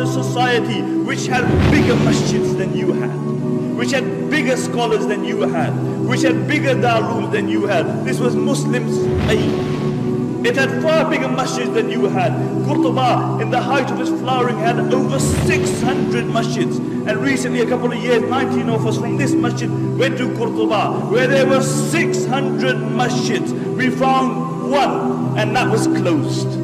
progressive society which had bigger masjids than you had, which had bigger scholars than you had, which had bigger darul than you had. This was Muslim Spain. It had far bigger masjids than you had. Qurtuba, in the height of its flowering, had over 600 masjids. And recently, a couple of years, 19 of us from this masjid went to Qurtuba, where there were 600 masjids. We found one, and that was closed.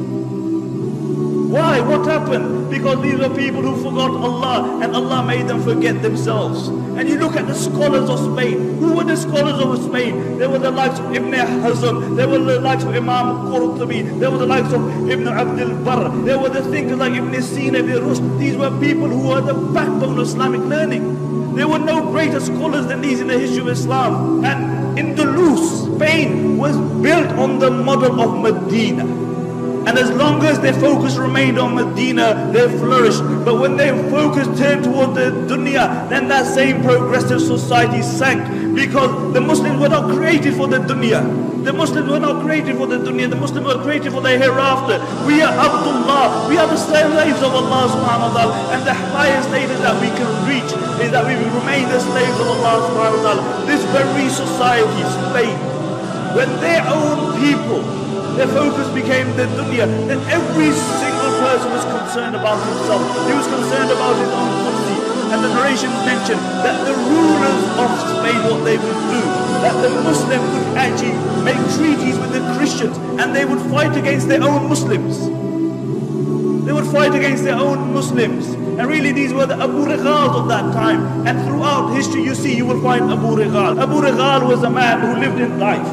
Why? What happened? Because these were people who forgot Allah, and Allah made them forget themselves. And you look at the scholars of Spain. Who were the scholars of Spain? There were the likes of Ibn Hazm, there were the likes of Imam Qurtubi, there were the likes of Ibn Abdul Barr, there were the thinkers like Ibn Sina, Ibn Rushd. These were people who were the backbone of Islamic learning. There were no greater scholars than these in the history of Islam. And Andalus, Spain, was built on the model of Medina. And as long as their focus remained on Medina, they flourished. But when their focus turned toward the dunya, then that same progressive society sank. Because the Muslims were not created for the dunya. The Muslims were not created for the dunya. The Muslims were created for the hereafter. We are Abdullah. We are the slaves of Allah subhanahu wa ta'ala. And the highest status that we can reach is that we will remain the slaves of Allah subhanahu wa ta'ala. This very society, Spain, when their own people, their focus became the dunya, then every single person was concerned about himself. He was concerned about his own kursi. And the narrations mention that the rulers of Spain, what they would do, that the Muslims would actually make treaties with the Christians, and they would fight against their own Muslims. They would fight against their own Muslims. And really these were the Abu Righals of that time. And throughout history you will find Abu Righal. Abu Righal was a man who lived in Taif.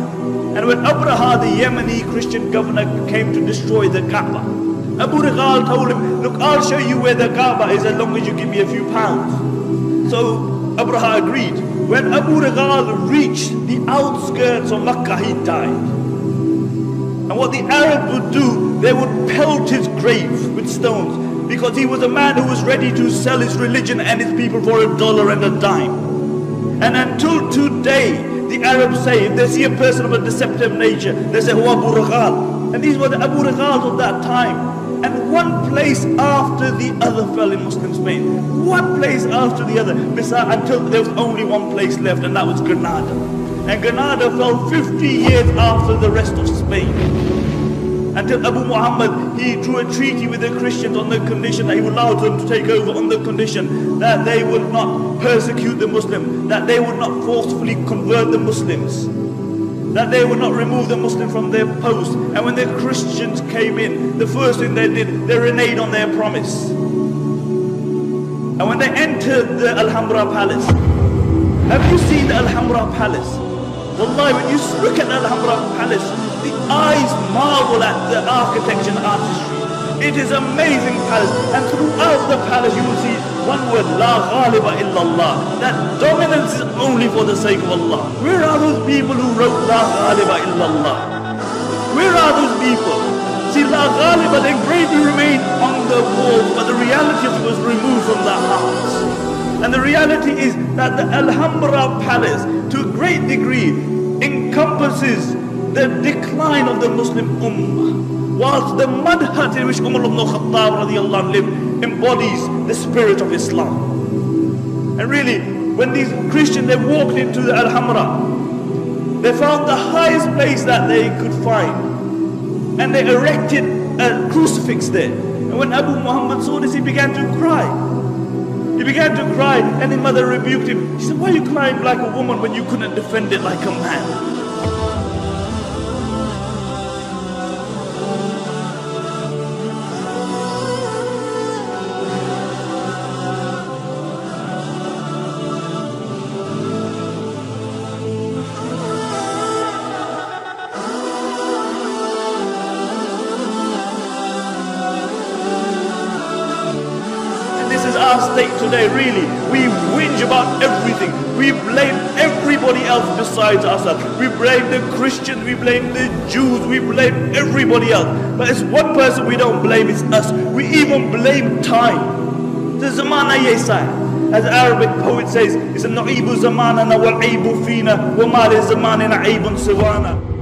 And when Abraha, the Yemeni Christian governor, came to destroy the Kaaba, Abu Righal told him, look, I'll show you where the Kaaba is as long as you give me a few pounds. So Abraha agreed. When Abu Righal reached the outskirts of Makkah, he died. And what the Arabs would do, they would pelt his grave with stones, because he was a man who was ready to sell his religion and his people for $1 and a dime. And until today, the Arabs say, if they see a person of a deceptive nature, they say, Hu Abu Righal. And these were the Abu Righals of that time. And one place after the other fell in Muslim Spain. One place after the other. Until there was only one place left, and that was Granada. And Granada fell 50 years after the rest of Spain. Until Abu Muhammad, he drew a treaty with the Christians on the condition that he would allow them to take over, on the condition that they would not persecute the Muslims, that they would not forcefully convert the Muslims, that they would not remove the Muslims from their posts. And when the Christians came in, the first thing they did, they reneged on their promise. And when they entered the Alhambra Palace, have you seen the Alhambra Palace? Wallahi, when you look at the Alhambra Palace, the eyes marvel at the architecture and artistry. It is amazing palace, and throughout the palace you will see one word, La Ghaliba illallah. That dominance is only for the sake of Allah. Where are those people who wrote La Ghaliba illallah? Where are those people? See, La Ghaliba, the engraving remained on the walls, but the reality of it was removed from their hearts. And the reality is that the Alhambra Palace, to a great degree, encompasses the decline of the Muslim Ummah, whilst the mud hut in which Umar ibn Khattab radiallahu anh lived embodies the spirit of Islam. And really, when these Christians, they walked into the Alhambra, they found the highest place that they could find, and they erected a crucifix there. And when Abu Muhammad saw this, he began to cry. He began to cry, and his mother rebuked him. She said, why are you crying like a woman when you couldn't defend it like a man? Our state today, really, we whinge about everything. We blame everybody else besides ourselves. We blame the Christians, we blame the Jews, we blame everybody else. But it's one person we don't blame, it's us. We even blame time. The Zamaana Yesa, as the Arabic poet says, it's a Na'ib Zamanan, والعيب فينا وما لزماننا عيب سوانا.